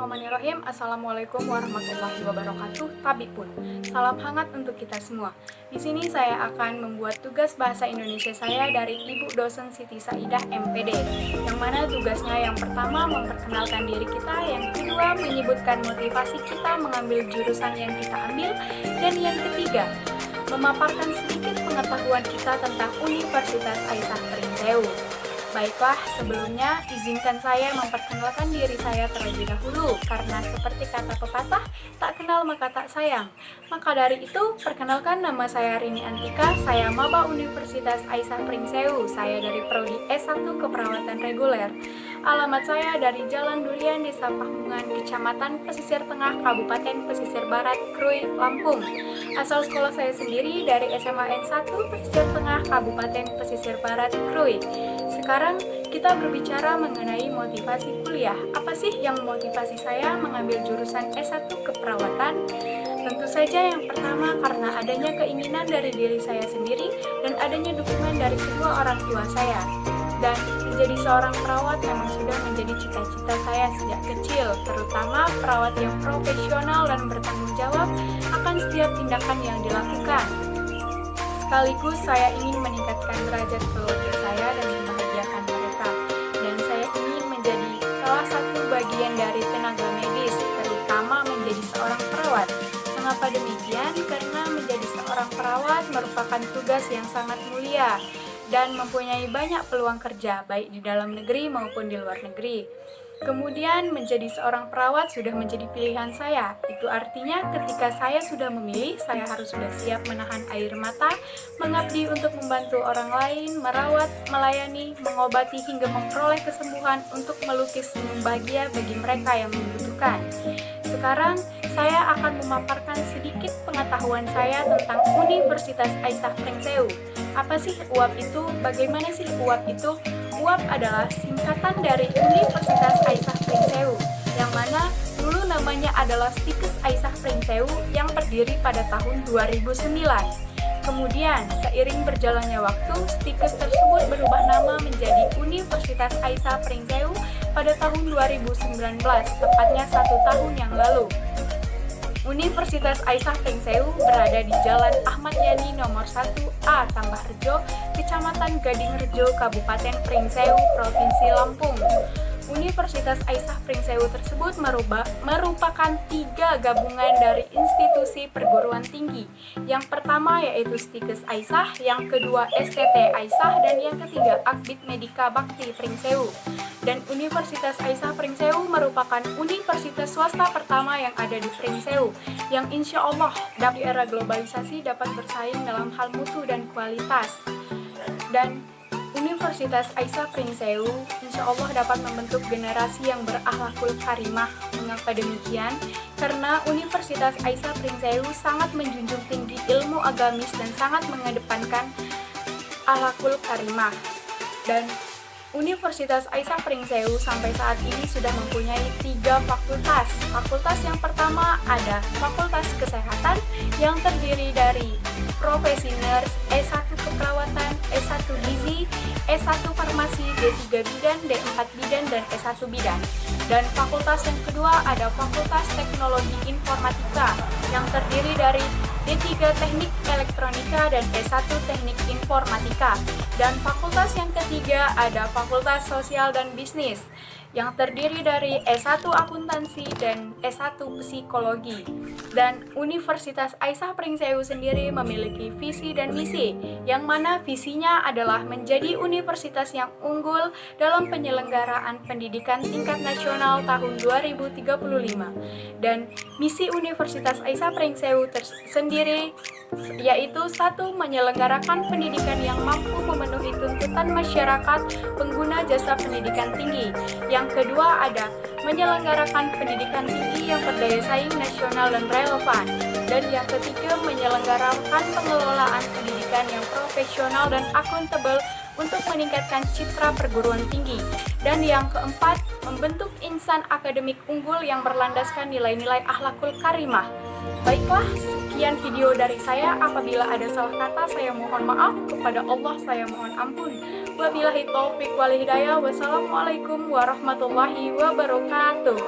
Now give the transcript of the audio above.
Bismillahirrahmanirrahim. Assalamualaikum warahmatullahi wabarakatuh. Tabipun, salam hangat untuk kita semua. Di sini saya akan membuat tugas bahasa Indonesia saya dari Ibu Dosen Siti Saidah MPD. Yang mana tugasnya yang pertama memperkenalkan diri kita, yang kedua menyebutkan motivasi kita mengambil jurusan yang kita ambil, dan yang ketiga memaparkan sedikit pengetahuan kita tentang Universitas Aisyah Pringsewu. Baiklah, sebelumnya izinkan saya memperkenalkan diri saya terlebih dahulu, karena seperti kata pepatah, tak kenal maka tak sayang. Maka dari itu, perkenalkan, nama saya Rini Antika, saya maba Universitas Aisyah Pringsewu, saya dari Prodi S1 Keperawatan Reguler. Alamat saya dari Jalan Durian, Desa Pahungan, Kecamatan Pesisir Tengah, Kabupaten Pesisir Barat, Krui, Lampung. Asal sekolah saya sendiri dari SMA N1 Pesisir Tengah, Kabupaten Pesisir Barat, Krui. Sekarang kita berbicara mengenai motivasi kuliah. Apa sih yang memotivasi saya mengambil jurusan S1 Keperawatan? Tentu saja yang pertama karena adanya keinginan dari diri saya sendiri dan adanya dukungan dari kedua orang tua saya. Dan menjadi seorang perawat memang sudah menjadi cita-cita saya sejak kecil, terutama perawat yang profesional dan bertanggung jawab akan setiap tindakan yang dilakukan. Sekaligus saya ingin meningkatkan derajat keluarga saya dan membahagiakan mereka. Dan saya ingin menjadi salah satu bagian dari tenaga medis, terutama menjadi seorang perawat. Mengapa demikian? Karena menjadi seorang perawat merupakan tugas yang sangat mulia dan mempunyai banyak peluang kerja, baik di dalam negeri maupun di luar negeri. Kemudian menjadi seorang perawat sudah menjadi pilihan saya. Itu artinya ketika saya sudah memilih, saya harus sudah siap menahan air mata, mengabdi untuk membantu orang lain, merawat, melayani, mengobati hingga memperoleh kesembuhan untuk melukis senyum bahagia bagi mereka yang membutuhkan. Sekarang saya akan memaparkan sedikit pengetahuan saya tentang Universitas Aisyah Pringsewu. Apa sih UAP itu? Bagaimana sih UAP itu? UAP adalah singkatan dari Universitas Aisyah Pringsewu, yang mana dulu namanya adalah Stikes Aisyah Pringsewu yang berdiri pada tahun 2009. Kemudian, seiring berjalannya waktu, Stikes tersebut berubah nama menjadi Universitas Aisyah Pringsewu pada tahun 2019, tepatnya 1 tahun yang lalu. Universitas Aisyah Pringsewu berada di Jalan Ahmad Yani nomor 1A Tambahrejo, Kecamatan Gadingrejo, Kabupaten Pringsewu, Provinsi Lampung. Universitas Aisyah Pringsewu tersebut merupakan 3 gabungan dari institusi perguruan tinggi. Yang pertama yaitu Stikes Aisyah, yang kedua STT Aisyah, dan yang ketiga Akbid Medika Bakti Pringsewu. Dan Universitas Aisyah Pringsewu merupakan universitas swasta pertama yang ada di Pringsewu, yang insya Allah di era globalisasi dapat bersaing dalam hal mutu dan kualitas. Dan Universitas Aisyah Pringsewu insya Allah dapat membentuk generasi yang berakhlakul karimah. Mengapa demikian? Karena Universitas Aisyah Pringsewu sangat menjunjung tinggi ilmu agamis dan sangat mengedepankan akhlakul karimah. Dan Universitas Aisyah Pringsewu sampai saat ini sudah mempunyai 3 fakultas. Fakultas yang pertama ada Fakultas Kesehatan yang terdiri dari Profesi Nurse, S1 Keperawatan, S1 Gizi, S1 Farmasi, D3 Bidan, D4 Bidan, dan S1 Bidan. Dan fakultas yang kedua ada Fakultas Teknologi Informatika yang terdiri dari D3 Teknik Elektronika dan S1 Teknik Informatika. Dan fakultas yang ketiga ada Fakultas Sosial dan Bisnis yang terdiri dari S1 Akuntansi dan S1 Psikologi. Dan Universitas Aisyah Pringsewu sendiri memiliki visi dan misi, yang mana visinya adalah menjadi universitas yang unggul dalam penyelenggaraan pendidikan tingkat nasional tahun 2035. Dan misi Universitas Aisyah Pringsewu sendiri yaitu 1. Menyelenggarakan pendidikan yang mampu memenuhi tuntutan masyarakat pengguna jasa pendidikan tinggi. Yang kedua ada menyelenggarakan pendidikan tinggi yang berdaya saing nasional dan relevan. Dan yang ketiga menyelenggarakan pengelolaan pendidikan yang profesional dan akuntabel untuk meningkatkan citra perguruan tinggi. Dan yang keempat, membentuk insan akademik unggul yang berlandaskan nilai-nilai akhlakul karimah. Baiklah, sekian video dari saya. Apabila ada salah kata, saya mohon maaf. Kepada Allah, saya mohon ampun. Wabillahi taufiq wal hidayah. Wassalamualaikum warahmatullahi wabarakatuh.